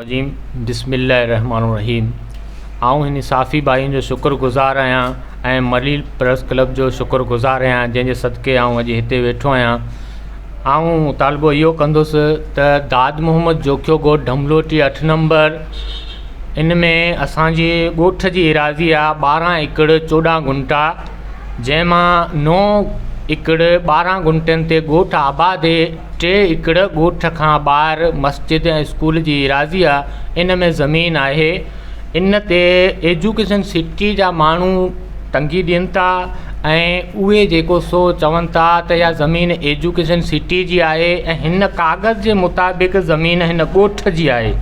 रजीम बिस्मिल्लाहिर्रहमानिर्रहीम। आऊं हिन साफ़ी भाइयुनि जो शुक्रगुज़ार आहियां ऐं मलील प्रेस क्लब जो शुक्रगुज़ार आहियां जंहिंजे सदके आऊं अॼु हिते वेठो आहियां। आऊं मुतालबो इहो कंदुसि त दाद मोहम्मद जोखियो ॻोठु ढमलोटी 8 नंबर इन में असांजे ॻोठ जी एराज़ी आहे 12 एकड़ 14 गुंटा, जंहिंमां 9 एकड़ 12 गुंटनि ते ॻोठु आबाद आहे। 3 एकड़ ॻोठ खां ॿाहिरि मस्जिद ऐं स्कूल जी एराज़ी आहे। इन में ज़मीन आहे। इन ते एजुकेशन सिटी जा माण्हू तंगी ॾियनि था ऐं उहे जेको सो चवनि था त इहा ज़मीन एजुकेशन सिटी जी आहे ऐं हिन कागज़ जे मुताबिक़ ज़मीन हिन ॻोठ जी आहे।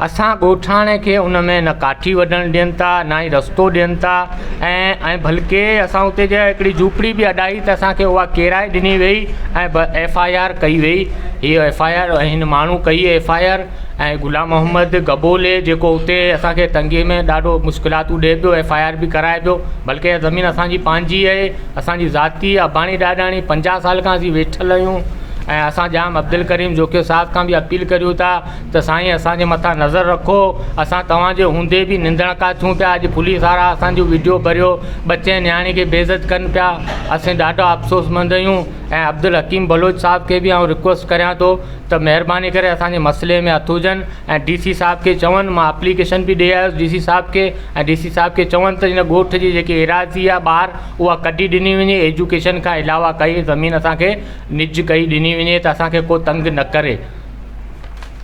असां ॻोठाणे खे उन में न काठी वढणु ॾियनि था, न ई रस्तो ॾियनि था ऐं बल्कि असां उते जा हिकिड़ी झूपड़ी बि अॾाई त असांखे उहा किराए ॾिनी वई ऐं FIR कई वई। हीअ FIR हिन माण्हू कई FIR ऐं गुलाम मोहम्मद गबोले जेको उते असांखे तंगीअ में ॾाढो मुश्किलातूं ॾिए पियो, FIR बि कराए पियो। बल्कि इहा ज़मीन असांजी पंहिंजी आहे, असांजी ज़ाती अबाणी ॾाॾाणी 50 साल खां असीं वेठल आहियूं ऐं असां जाम अब्दुल करीम जोखियो साहब खां बि अपील करियूं था त साईं असांजे मथां नज़र रखो। असां तव्हांजे हूंदे बि निंदण का थियूं पिया। अॼु पुलिस वारा असांजो वीडियो भरियो, बच्चे न्याणी खे बेइज़त कनि पिया। असीं ॾाढा अफ़सोसमंद आहियूं ऐं अब्दुल हकीम बलोच साहब खे बि आउं रिक्वेस्ट करियां थो त महिरबानी करे असांजे मसइले में हथु हुजनि ऐं DC साहब खे चवनि। मां एप्लीकेशन बि ॾेई आयुसि DC साहब खे ऐं DC साहब खे चवनि त हिन ॻोठ जी जेकी एराज़ी आहे ॿाहिरि उहा कढी ॾिनी वञे, एजुकेशन खां अलावा काई ज़मीन असांखे निज कई ॾिनी वञे त असांखे को तंग न करे।